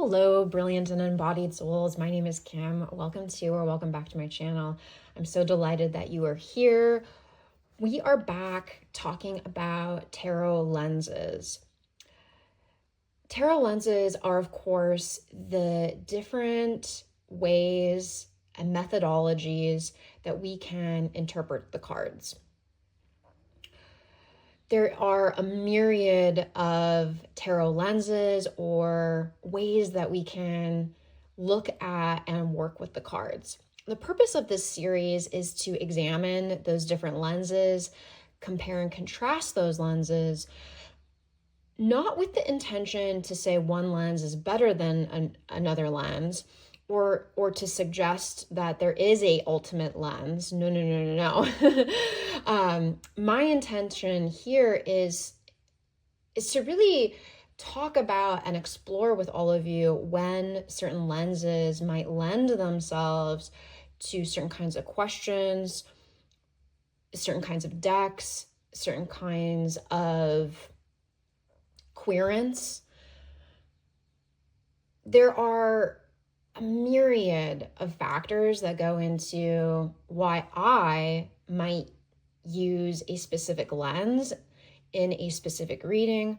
Hello, brilliant and embodied souls. My name is Kim. Welcome back to my channel. I'm so delighted that you are here. We are back talking about tarot lenses. Tarot lenses are, of course, the different ways and methodologies that we can interpret the cards. There are a myriad of tarot lenses or ways that we can look at and work with the cards. The purpose of this series is to examine those different lenses, compare and contrast those lenses, not with the intention to say one lens is better than another lens, or to suggest that there is a ultimate lens. No. My intention here is to really talk about and explore with all of you when certain lenses might lend themselves to certain kinds of questions, certain kinds of decks, certain kinds of querence. There are a myriad of factors that go into why I might use a specific lens in a specific reading,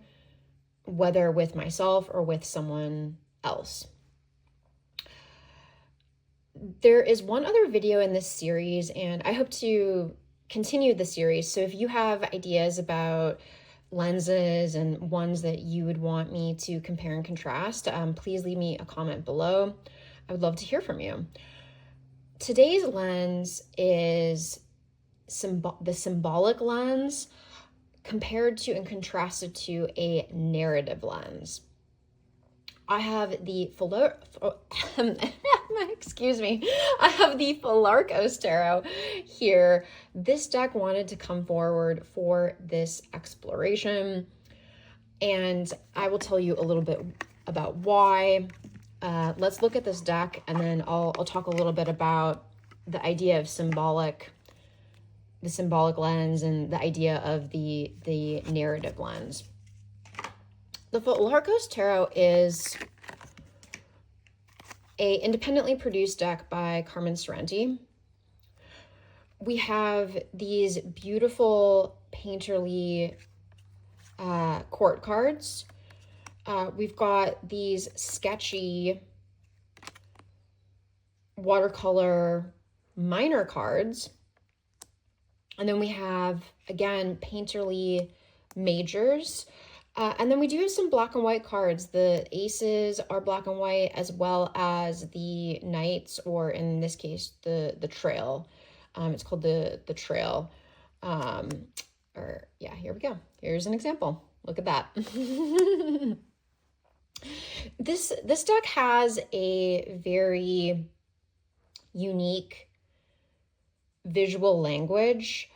whether with myself or with someone else. There is one other video in this series, and I hope to continue the series. So if you have ideas about lenses and ones that you would want me to compare and contrast, please leave me a comment below. I would love to hear from you. Today's lens is the symbolic lens compared to and contrasted to a narrative lens. I have the excuse me. I have the Filarcos Tarot here. This deck wanted to come forward for this exploration, and I will tell you a little bit about why. Let's look at this deck, and then I'll talk a little bit about the idea of the symbolic lens, and the idea of the narrative lens. The Filarcos Tarot is a independently produced deck by Carmen Sorrenti. We have these beautiful painterly court cards. We've got these sketchy watercolor minor cards. And then we have, again, painterly majors. And then we do have some black and white cards. The aces are black and white, as well as the knights, or in this case, the trail. It's called the trail. Here we go. Here's an example. Look at that. This deck has a very unique visual language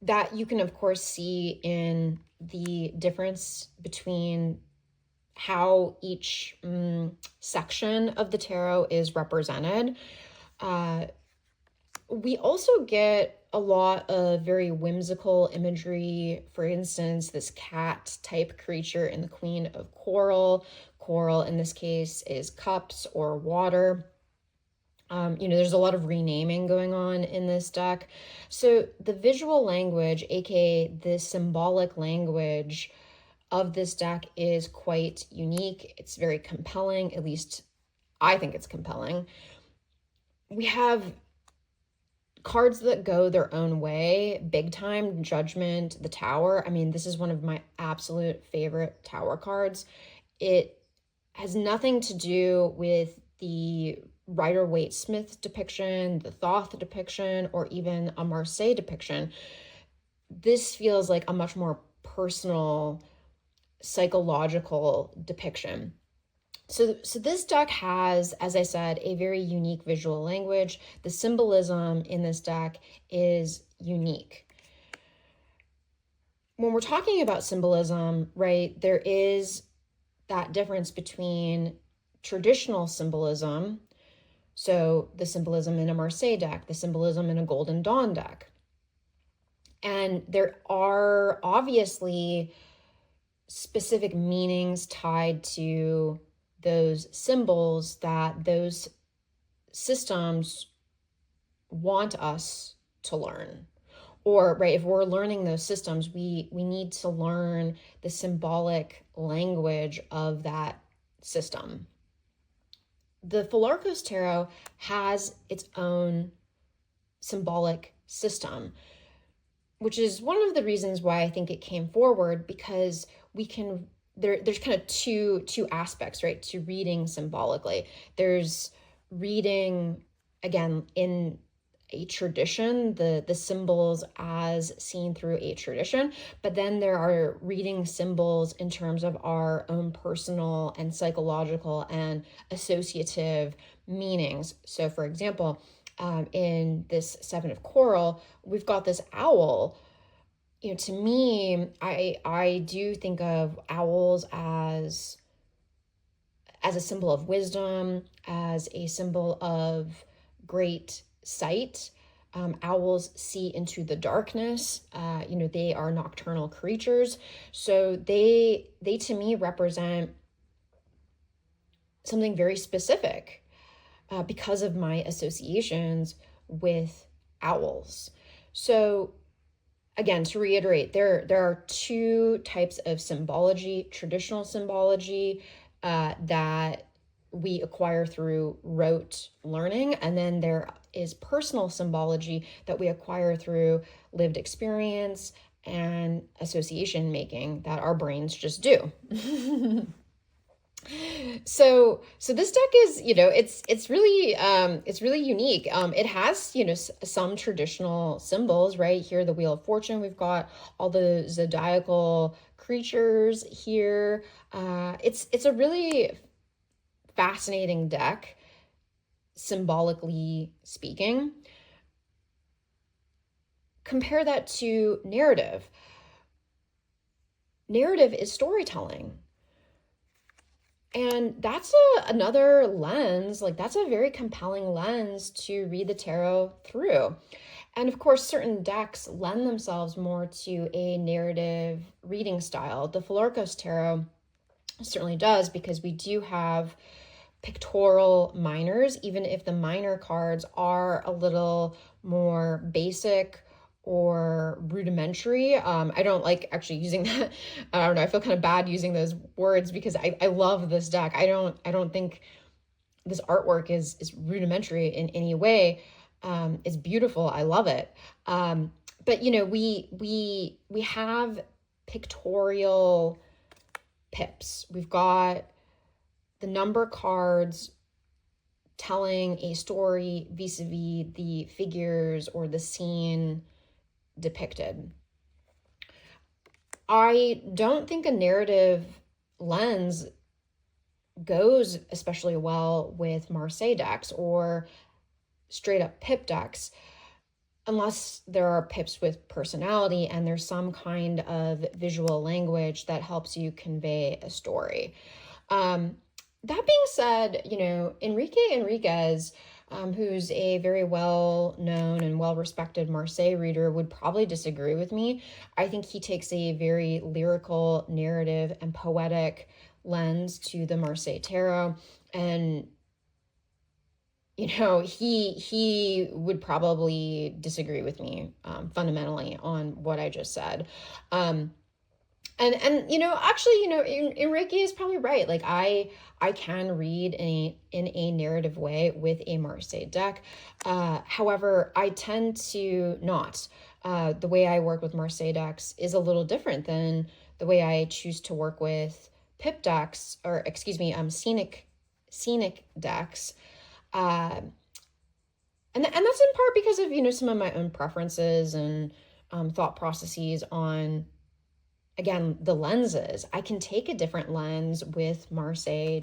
that you can, of course, see in the difference between how each section of the tarot is represented. We also get a lot of very whimsical imagery. For instance, this cat type creature in the Queen of Coral. Coral in this case is cups or water. There's a lot of renaming going on in this deck. So the visual language, aka the symbolic language of this deck, is quite unique. It's very compelling, at least I think it's compelling. We have cards that go their own way, big time. Judgment, the Tower. I mean, this is one of my absolute favorite Tower cards. It has nothing to do with the Rider-Waite-Smith depiction, the Thoth depiction, or even a Marseille depiction. This feels like a much more personal, psychological depiction. So this deck has, as I said, a very unique visual language. The symbolism in this deck is unique. When we're talking about symbolism, right, there is that difference between traditional symbolism, so the symbolism in a Marseille deck, the symbolism in a Golden Dawn deck. And there are obviously specific meanings tied to those symbols that those systems want us to learn. Or, right, if we're learning those systems, we need to learn the symbolic language of that system. The Philarkos Tarot has its own symbolic system, which is one of the reasons why I think it came forward, because we can, there's kind of two aspects, right, to reading symbolically. There's reading, again, in a tradition, the symbols as seen through a tradition, but then there are reading symbols in terms of our own personal and psychological and associative meanings. So for example, in this Seven of Coral, we've got this owl. You know, to me, I do think of owls as a symbol of wisdom, as a symbol of great sight. Owls see into the darkness. You know, they are nocturnal creatures. So they to me represent something very specific because of my associations with owls. So again, to reiterate, there are two types of symbology: traditional symbology that we acquire through rote learning, and then there is personal symbology that we acquire through lived experience and association making that our brains just do. So this deck is, you know, it's really unique. It has, you know, some traditional symbols, right? Here, the Wheel of Fortune, we've got all the zodiacal creatures here. It's a really fascinating deck, symbolically speaking. Compare that to narrative. Narrative is storytelling. And that's another lens, like that's a very compelling lens to read the tarot through. And of course, certain decks lend themselves more to a narrative reading style. The Philarkos Tarot certainly does, because we do have pictorial minors, even if the minor cards are a little more basic or rudimentary. I don't like actually using that. I don't know. I feel kind of bad using those words because I love this deck. I don't think this artwork is rudimentary in any way. It's beautiful. I love it. But you know, we have pictorial pips. We've got the number cards telling a story vis-a-vis the figures or the scene depicted. I don't think a narrative lens goes especially well with Marseille decks or straight up pip decks, unless there are pips with personality and there's some kind of visual language that helps you convey a story. That being said, you know, Enrique Enriquez, who's a very well-known and well-respected Marseille reader, would probably disagree with me. I think he takes a very lyrical, narrative, and poetic lens to the Marseille Tarot. And, you know, he would probably disagree with me fundamentally on what I just said. And you know, actually, you know, Enrique is probably right. Like I can read in a narrative way with a Marseille deck. However, I tend to not. The way I work with Marseille decks is a little different than the way I choose to work with pip decks, or excuse me, scenic decks. And that's in part because of, you know, some of my own preferences and thought processes on, again, the lenses. I can take a different lens with Marseille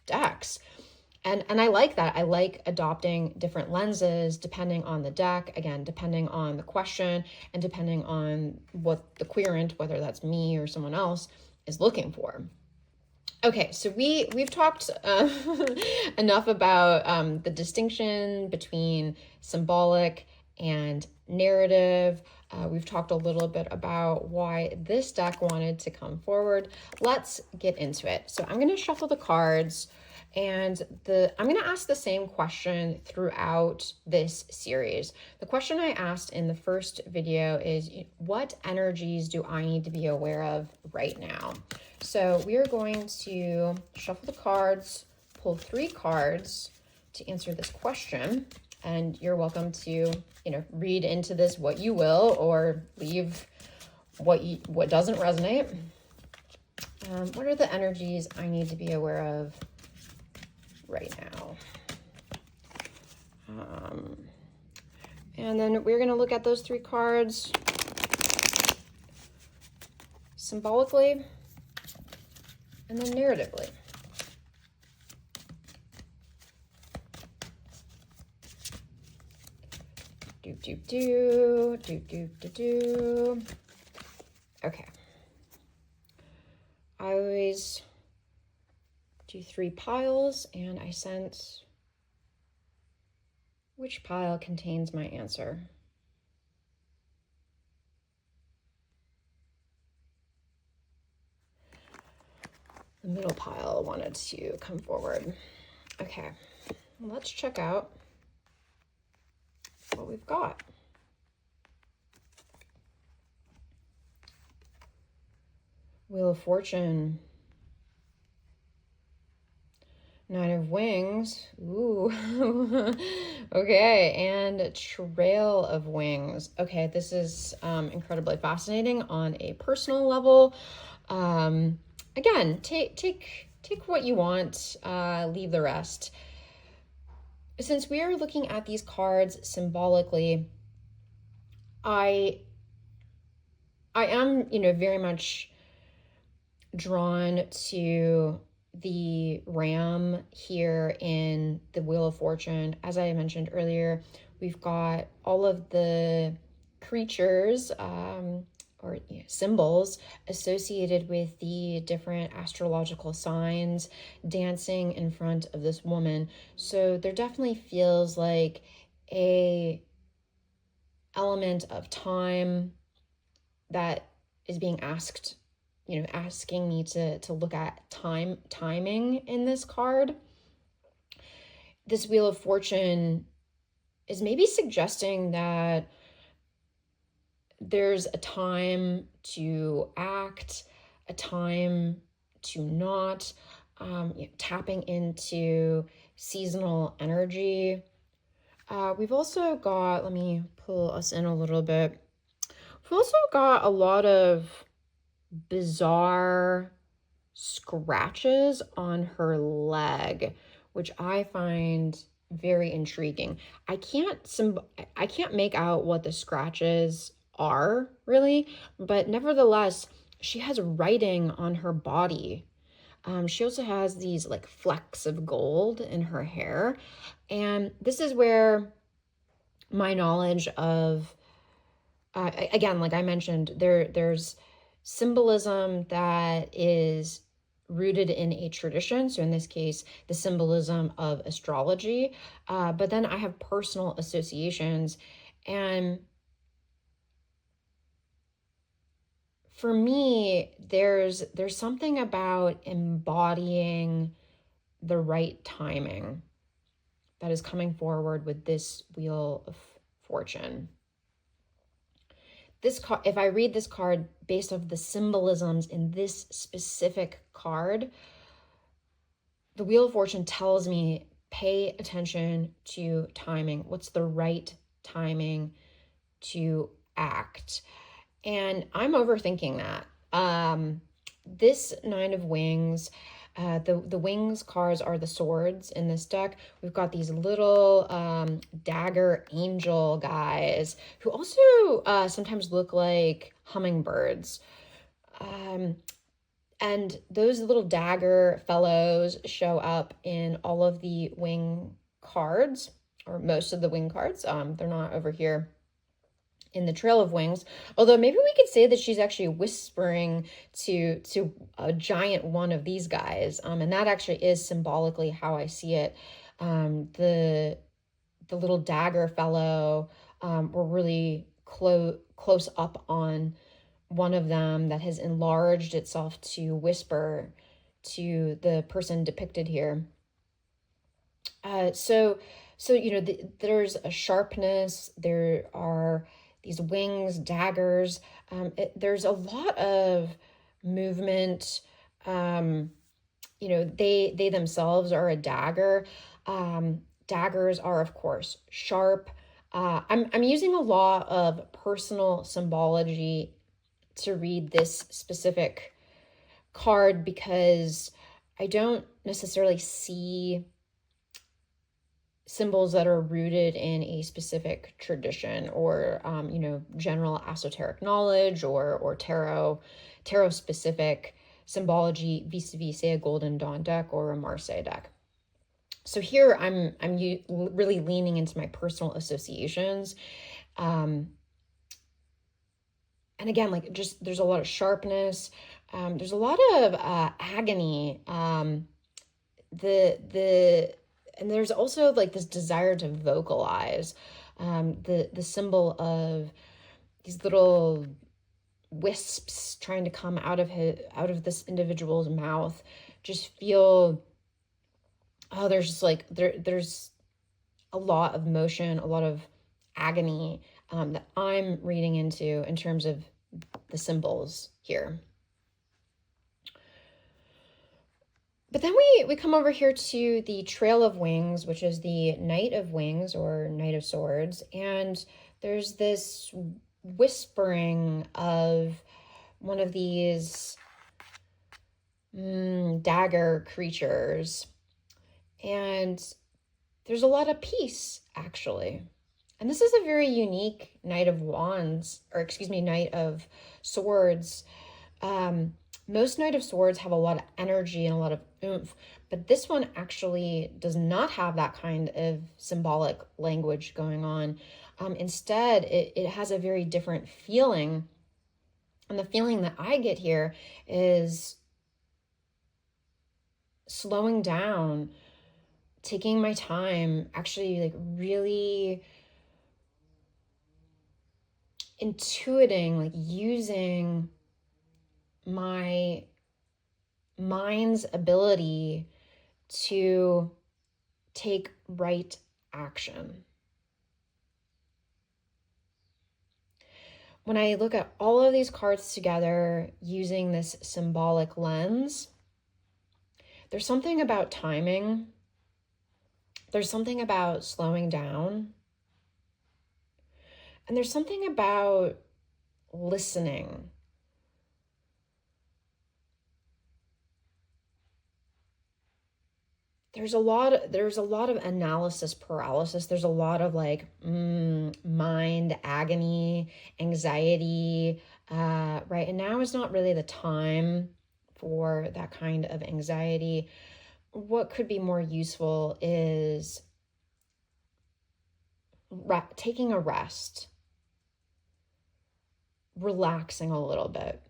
decks. And I like that. I like adopting different lenses depending on the deck, again, depending on the question and depending on what the querent, whether that's me or someone else, is looking for. Okay, so we've talked enough about the distinction between symbolic and narrative. We've talked a little bit about why this deck wanted to come forward. Let's get into it. So I'm going to shuffle the cards, and I'm going to ask the same question throughout this series. The question I asked in the first video is, what energies do I need to be aware of right now? So we are going to shuffle the cards, pull 3 cards to answer this question. And you're welcome to, read into this what you will, or leave what doesn't resonate. What are the energies I need to be aware of right now? And then we're going to look at those 3 cards symbolically and then narratively. Okay. I always do 3 piles, and I sense which pile contains my answer. The middle pile wanted to come forward. Okay, let's check out what we've got. Wheel of Fortune. Knight of Wings. Ooh. Okay, and Trail of Wings. Okay, this is incredibly fascinating on a personal level. Again, take what you want, leave the rest. Since we are looking at these cards symbolically, I am, very much drawn to the ram here in the Wheel of Fortune. As I mentioned earlier, we've got all of the creatures or symbols associated with the different astrological signs dancing in front of this woman. So there definitely feels like a element of time that is being asked, asking me to look at timing in this card. This Wheel of Fortune is maybe suggesting that there's a time to act, a time to not, tapping into seasonal energy. We've also got, let me pull us in a little bit. We've also got a lot of bizarre scratches on her leg, which I find very intriguing. I can't make out what the scratches are really, but nevertheless, she has writing on her body. She also has these like flecks of gold in her hair, and this is where my knowledge of again, like I mentioned, there's symbolism that is rooted in a tradition. So in this case, the symbolism of astrology. But then I have personal associations. And for me, there's something about embodying the right timing that is coming forward with this Wheel of Fortune. This card, if I read this card based off the symbolisms in this specific card, the Wheel of Fortune tells me pay attention to timing. What's the right timing to act? And I'm overthinking that. This Nine of Wings, the wings cards are the swords in this deck. We've got these little dagger angel guys who also sometimes look like hummingbirds. And those little dagger fellows show up in all of the wing cards, or most of the wing cards. They're not over here in the Trail of Wings, although maybe we could say that she's actually whispering to a giant one of these guys, and that actually is symbolically how I see it. The little dagger fellow were really close up on one of them that has enlarged itself to whisper to the person depicted here. So there's a sharpness. There are these wings, daggers. There's a lot of movement. They themselves are a dagger. Daggers are, of course, sharp. I'm using a lot of personal symbology to read this specific card because I don't necessarily see symbols that are rooted in a specific tradition or general esoteric knowledge or tarot specific symbology vis-a-vis, say, a Golden Dawn deck or a Marseille deck. So here I'm really leaning into my personal associations. And again, like, just there's a lot of sharpness. There's a lot of agony. And there's also like this desire to vocalize. The symbol of these little wisps trying to come out of this individual's mouth just feel, there's just like there's a lot of motion, a lot of agony that I'm reading into in terms of the symbols here. But then we come over here to the Trail of Wings, which is the Knight of Wings or Knight of Swords. And there's this whispering of one of these dagger creatures. And there's a lot of peace, actually. And this is a very unique Knight of Wands, or excuse me, Knight of Swords. Most Knight of Swords have a lot of energy and a lot of oomph, but this one actually does not have that kind of symbolic language going on. Instead, it has a very different feeling. And the feeling that I get here is slowing down, taking my time, actually like really intuiting, like using my mind's ability to take right action. When I look at all of these cards together using this symbolic lens, there's something about timing. There's something about slowing down. And there's something about listening. There's a lot of analysis paralysis. There's a lot of like mind agony, anxiety, right? And now is not really the time for that kind of anxiety. What could be more useful is taking a rest, relaxing a little bit,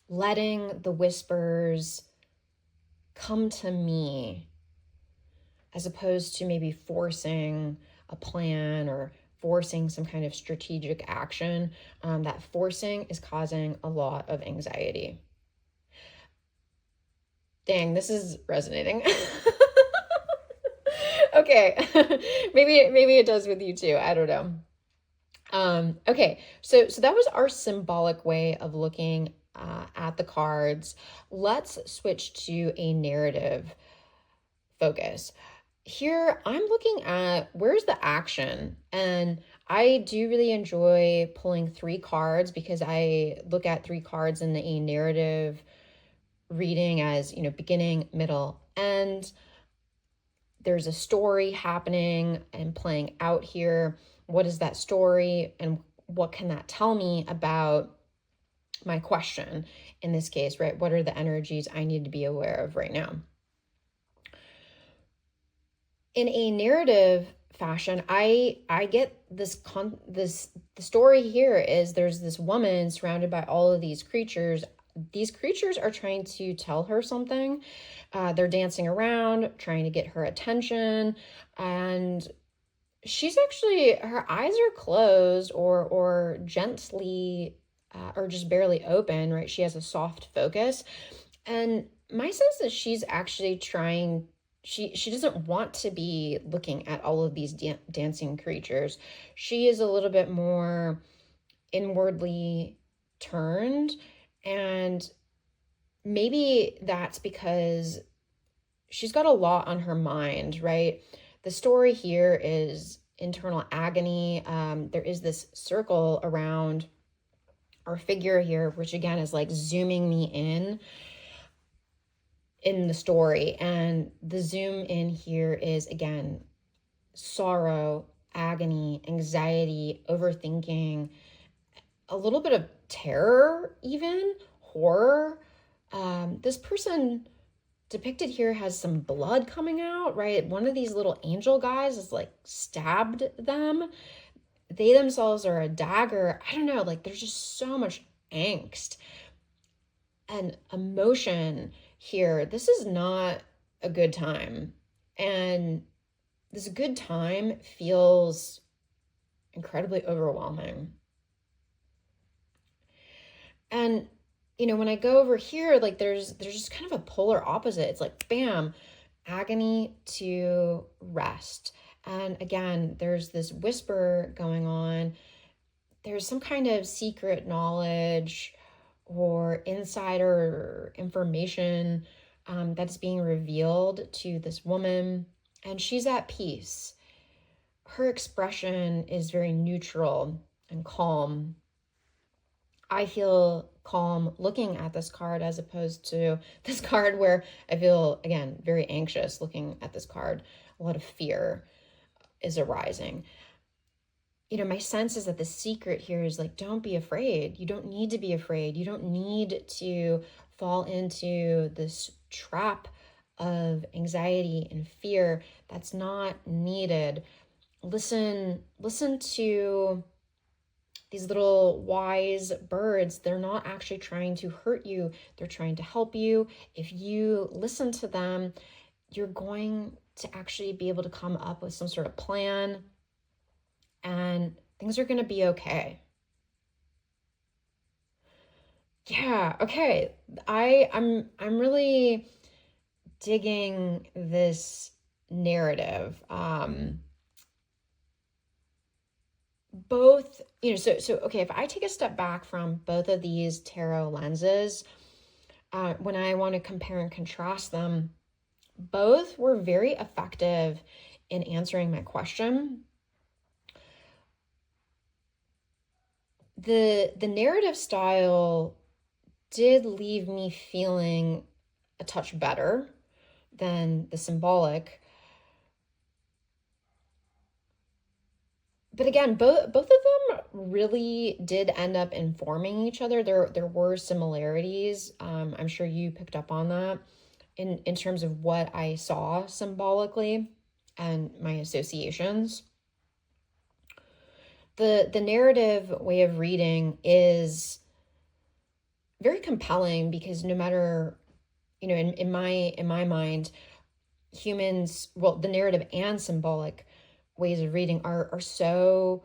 letting the whispers come to me, as opposed to maybe forcing a plan or forcing some kind of strategic action. That forcing is causing a lot of anxiety. Dang, this is resonating. Okay, maybe it does with you too. I don't know. Okay, so that was our symbolic way of looking at the cards. Let's switch to a narrative focus. Here, I'm looking at where's the action, and I do really enjoy pulling 3 cards because I look at 3 cards in a narrative reading as, beginning, middle, end. There's a story happening and playing out here. What is that story, and what can that tell me about my question in this case, right? What are the energies I need to be aware of right now? In a narrative fashion, I get the story here is there's this woman surrounded by all of these creatures. These creatures are trying to tell her something. They're dancing around, trying to get her attention, and she's actually, her eyes are closed or gently or just barely open, right? She has a soft focus. And my sense is she's actually trying, she doesn't want to be looking at all of these dancing creatures. She is a little bit more inwardly turned, and maybe that's because she's got a lot on her mind, right? The story here is internal agony. There is this circle around our figure here, which again is like zooming me in the story. And the zoom in here is again sorrow, agony, anxiety, overthinking, a little bit of terror, even horror. This person depicted here has some blood coming out, right? One of these little angel guys is like stabbed them. They themselves are a dagger. I don't know, like there's just so much angst and emotion here. This is not a good time. And this good time feels incredibly overwhelming. And when I go over here, like there's just kind of a polar opposite. It's like bam, agony to rest. And again, there's this whisper going on. There's some kind of secret knowledge or insider information that's being revealed to this woman, and she's at peace. Her expression is very neutral and calm. I feel calm looking at this card as opposed to this card where I feel, again, very anxious looking at this card. A lot of fear is arising. My sense is that the secret here is like, don't be afraid. You don't need to be afraid. You don't need to fall into this trap of anxiety and fear. That's not needed. Listen to these little wise birds. They're not actually trying to hurt you. They're trying to help you. If you listen to them, you're going to actually be able to come up with some sort of plan, and things are going to be okay. Yeah, okay. I'm really digging this narrative. Both, so okay, if I take a step back from both of these tarot lenses, when I want to compare and contrast them, both were very effective in answering my question. The narrative style did leave me feeling a touch better than the symbolic. But again, both of them really did end up informing each other. There were similarities. I'm sure you picked up on that in terms of what I saw symbolically and my associations. The narrative way of reading is very compelling because no matter, in my mind, humans, well, the narrative and symbolic ways of reading are so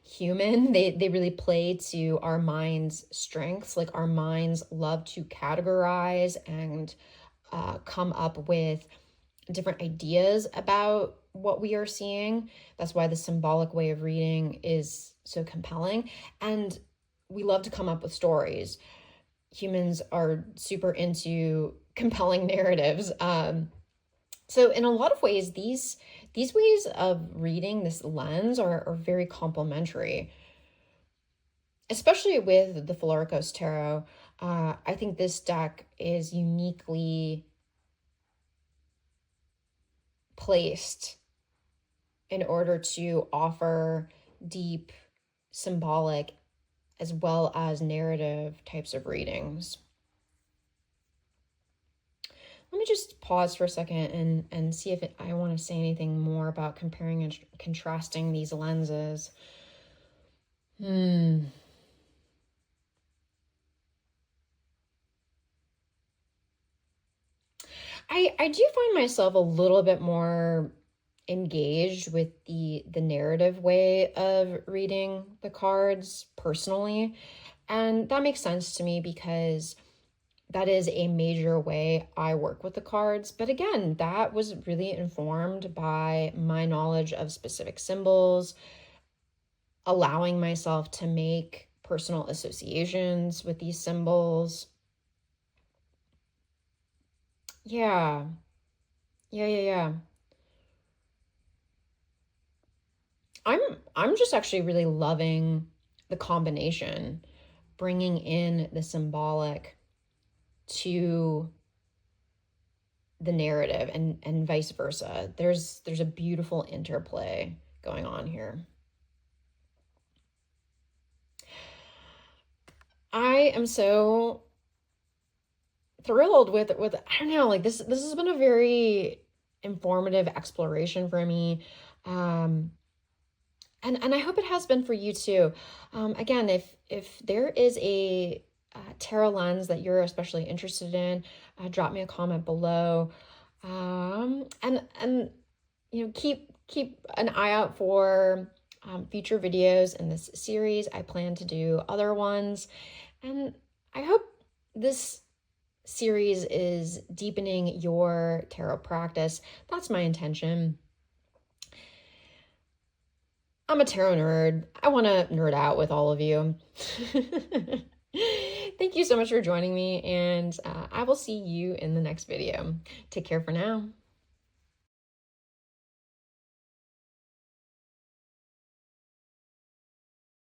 human. They really play to our mind's strengths. Like our minds love to categorize and come up with different ideas about what we are seeing. That's why the symbolic way of reading is so compelling. And we love to come up with stories. Humans are super into compelling narratives. So in a lot of ways, these ways of reading this lens are very complementary, especially with the Floricos Tarot. I think this deck is uniquely placed in order to offer deep symbolic as well as narrative types of readings. Let me just pause for a second and see if I want to say anything more about comparing and contrasting these lenses. I do find myself a little bit more engaged with the narrative way of reading the cards personally. And that makes sense to me because that is a major way I work with the cards. But again, that was really informed by my knowledge of specific symbols, allowing myself to make personal associations with these symbols. Yeah. Yeah. I'm I'm just actually really loving the combination, bringing in the symbolic to the narrative and vice versa. There's a beautiful interplay going on here. I am so thrilled with I don't know, like this has been a very informative exploration for me. Um and I hope it has been for you too. Again, if there is a tarot lens that you're especially interested in, drop me a comment below. And you know, keep an eye out for future videos in this series. I plan to do other ones, and I hope this series is deepening your tarot practice. That's my intention. I'm a tarot nerd. I want to nerd out with all of you. Thank you so much for joining me, and I will see you in the next video. Take care for now.